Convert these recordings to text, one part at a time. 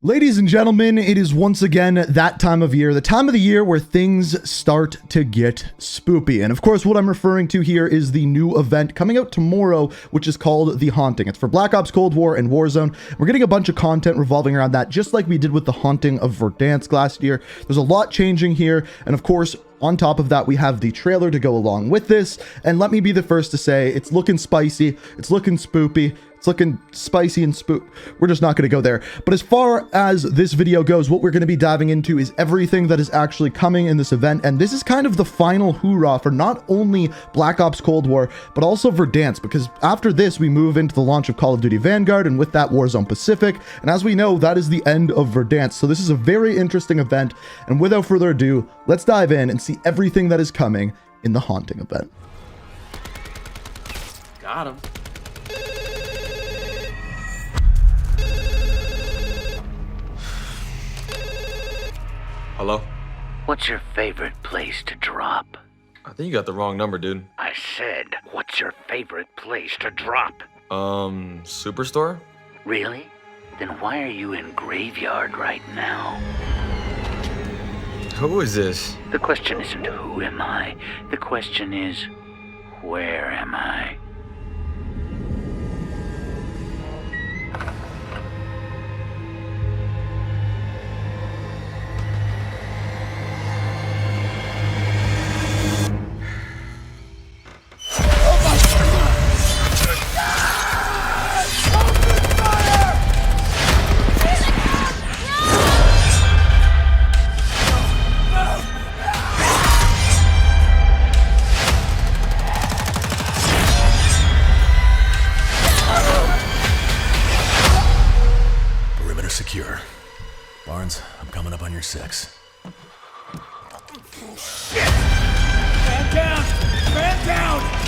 Ladies and gentlemen, it is once again that time of year, the time of the year where things start to get spoopy. And of course, what I'm referring to here is the new event coming out tomorrow, which is called The Haunting. It's for Black Ops Cold War and Warzone. We're getting a bunch of content revolving around that, just like we did with The Haunting of Verdansk last year. There's a lot changing here. And of course, on top of that, we have the trailer to go along with this. And let me be the first to say, it's looking spicy. It's looking spoopy. It's looking spicy and spook. We're just not going to go there. But as far as this video goes, what we're going to be diving into is everything that is actually coming in this event. And this is kind of the final hoorah for not only Black Ops Cold War, but also Verdansk, because after this, we move into the launch of Call of Duty Vanguard, and with that, Warzone Pacific. And as we know, that is the end of Verdansk. So this is a very interesting event. And without further ado, let's dive in and see everything that is coming in the Haunting event. Got him. Hello? What's your favorite place to drop? I think you got the wrong number, dude. I said, what's your favorite place to drop? Superstore? Really? Then why are you in Graveyard right now? Who is this? The question isn't who am I. The question is, where am I? Secure. Barnes, I'm coming up on your 6. Shit! Man down! Man down!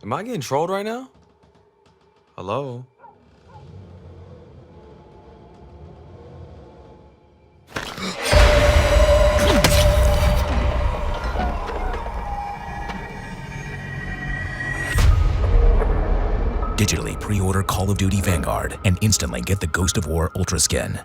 Am I getting trolled right now? Hello? Digitally pre-order Call of Duty Vanguard and instantly get the Ghost of War Ultra skin.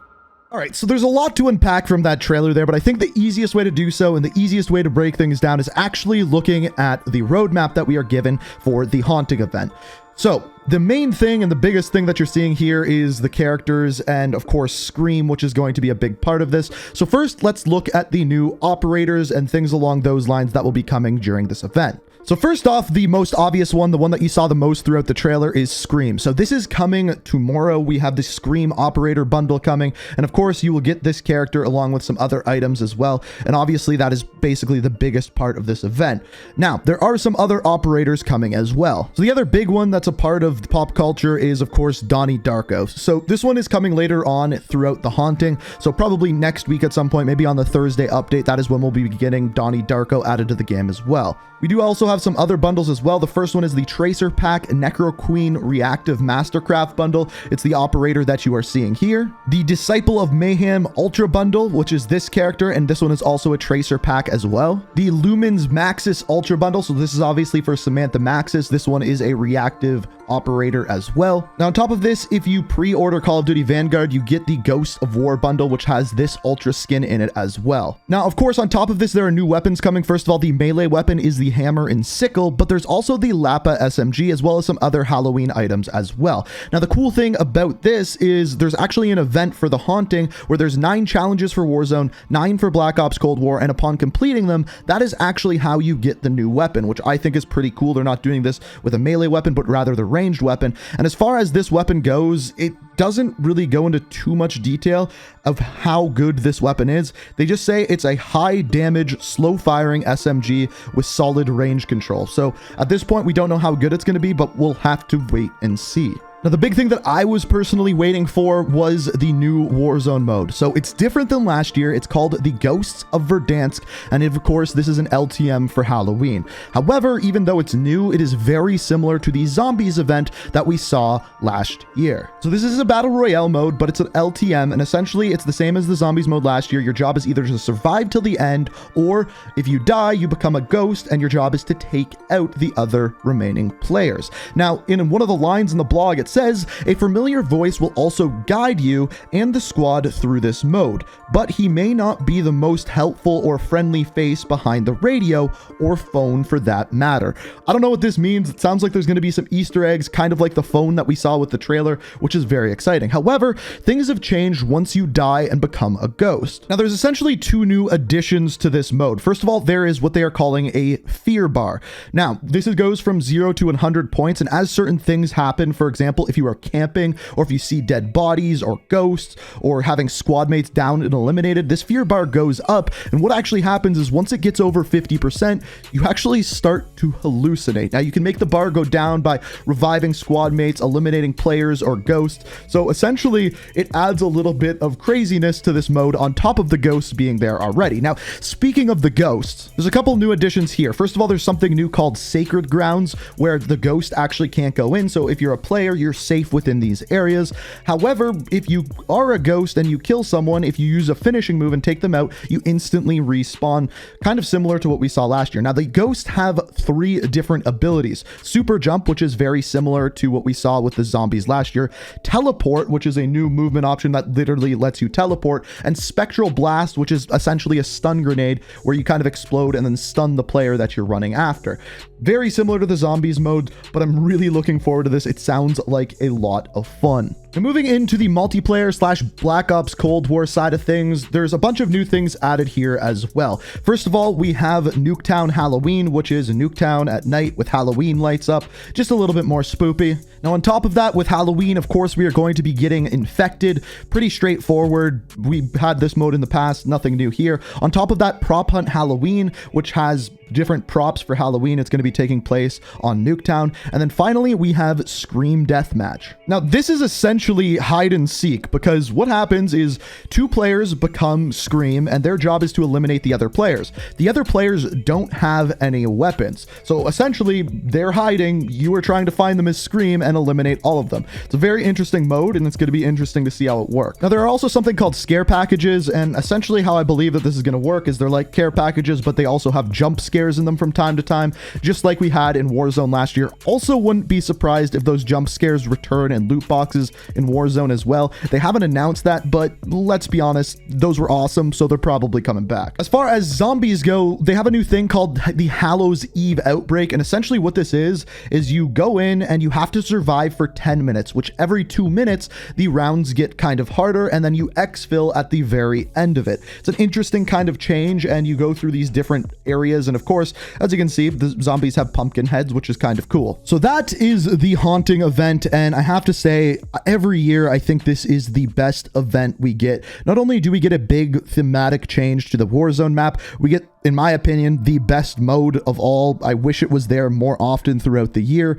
All right, so there's a lot to unpack from that trailer there, but I think the easiest way to do so and the easiest way to break things down is actually looking at the roadmap that we are given for the Haunting event. So the main thing and the biggest thing that you're seeing here is the characters and of course Scream, which is going to be a big part of this. So first, let's look at the new operators and things along those lines that will be coming during this event. So first off, the most obvious one, the one that you saw the most throughout the trailer, is Scream. So this is coming tomorrow. We have the Scream operator bundle coming. And of course, you will get this character along with some other items as well. And obviously, that is basically the biggest part of this event. Now, there are some other operators coming as well. So the other big one that's a part of pop culture is, of course, Donnie Darko. So this one is coming later on throughout the Haunting. So probably next week at some point, maybe on the Thursday update, that is when we'll be getting Donnie Darko added to the game as well. We do also have some other bundles as well. The first one is the Tracer Pack Necro Queen Reactive Mastercraft bundle. It's the operator that you are seeing here. The Disciple of Mayhem Ultra bundle, which is this character, and this one is also a Tracer Pack as well. The Lumens Maxis Ultra bundle, so this is obviously for Samantha Maxis. This one is a reactive operator as well. Now, on top of this, if you pre-order Call of Duty Vanguard, you get the Ghosts of War bundle, which has this Ultra skin in it as well. Now, of course, on top of this, there are new weapons coming. First of all, the melee weapon is the hammer and sickle, but there's also the Lapa SMG as well as some other Halloween items as well. Now, the cool thing about this is there's actually an event for the Haunting where there's 9 challenges for Warzone, 9 for Black Ops Cold War, and upon completing them, that is actually how you get the new weapon, which I think is pretty cool. They're not doing this with a melee weapon, but rather the ranged weapon. And as far as this weapon goes, it doesn't really go into too much detail of how good this weapon is. They just say it's a high damage, slow firing SMG with solid range control. So at this point, we don't know how good it's going to be, but we'll have to wait and see. Now, the big thing that I was personally waiting for was the new Warzone mode. So it's different than last year. It's called the Ghosts of Verdansk, and of course, this is an LTM for Halloween. However, even though it's new, it is very similar to the Zombies event that we saw last year. So this is a Battle Royale mode, but it's an LTM, and essentially it's the same as the Zombies mode last year. Your job is either to survive till the end, or if you die, you become a ghost, and your job is to take out the other remaining players. Now, in one of the lines in the blog, it says, a familiar voice will also guide you and the squad through this mode, but he may not be the most helpful or friendly face behind the radio or phone for that matter. I don't know what this means. It sounds like there's going to be some Easter eggs, kind of like the phone that we saw with the trailer, which is very exciting. However, things have changed once you die and become a ghost. Now, there's essentially two new additions to this mode. First of all, there is what they are calling a fear bar. Now, this goes from 0 to 100 points, and as certain things happen, for example, if you are camping, or if you see dead bodies or ghosts, or having squad mates down and eliminated, this fear bar goes up, and what actually happens is once it gets over 50%, you actually start to hallucinate. Now, you can make the bar go down by reviving squad mates, eliminating players or ghosts, so essentially, it adds a little bit of craziness to this mode on top of the ghosts being there already. Now, speaking of the ghosts, there's a couple new additions here. First of all, there's something new called Sacred Grounds, where the ghost actually can't go in, so if you're a player, you're safe within these areas. However, if you are a ghost and you kill someone, if you use a finishing move and take them out, you instantly respawn, kind of similar to what we saw last year. Now, the ghosts have 3 different abilities. Super Jump, which is very similar to what we saw with the zombies last year. Teleport, which is a new movement option that literally lets you teleport. And Spectral Blast, which is essentially a stun grenade where you kind of explode and then stun the player that you're running after. Very similar to the zombies mode, but I'm really looking forward to this. It sounds like a lot of fun. Now, moving into the multiplayer / Black Ops Cold War side of things, there's a bunch of new things added here as well. First of all, we have Nuketown Halloween, which is Nuketown at night with Halloween lights up, just a little bit more spoopy. Now, on top of that, with Halloween, of course, we are going to be getting infected. Pretty straightforward. We had this mode in the past, nothing new here. On top of that, Prop Hunt Halloween, which has different props for Halloween. It's going to be taking place on Nuketown. And then finally, we have Scream Deathmatch. Now, this is essentially hide and seek, because what happens is 2 players become Scream, and their job is to eliminate the other players. The other players don't have any weapons. So essentially, they're hiding. You are trying to find them as Scream and eliminate all of them. It's a very interesting mode, and it's going to be interesting to see how it works. Now, there are also something called scare packages, and essentially how I believe that this is going to work is they're like care packages, but they also have jump scares in them from time to time, just like we had in Warzone last year. Also, wouldn't be surprised if those jump scares return in loot boxes in Warzone as well. They haven't announced that, but let's be honest, those were awesome, so they're probably coming back. As far as zombies go, they have a new thing called the Hallows Eve Outbreak, and essentially what this is you go in and you have to survive for 10 minutes, which every 2 minutes, the rounds get kind of harder, and then you exfil at the very end of it. It's an interesting kind of change, and you go through these different areas, and of course, as you can see, the zombies have pumpkin heads, which is kind of cool. So that is the haunting event, and I have to say, every year, I think this is the best event we get. Not only do we get a big thematic change to the Warzone map, we get, in my opinion, the best mode of all. I wish it was there more often throughout the year,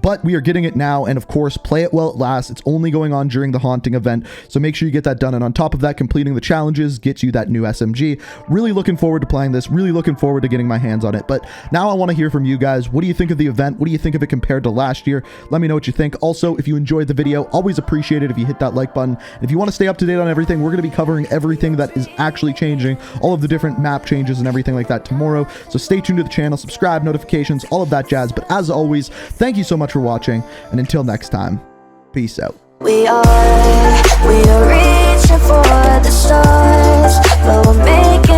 but we are getting it now, and of course, play it while it lasts. It's only going on during the haunting event, so make sure you get that done, and on top of that, completing the challenges gets you that new SMG. Really looking forward to playing this, really looking forward to getting my hands on it, but now I want to hear from you guys. What do you think of the event? What do you think of it compared to last year? Let me know what you think. Also, if you enjoyed the video, always appreciate it if you hit that like button. And if you want to stay up to date on everything, we're going to be covering everything that is actually changing, all of the different map changes and everything like that tomorrow. So stay tuned to the channel, subscribe, notifications, all of that jazz. But as always, thank you so much for watching, and until next time, peace out. We are reaching for the stars, but we're making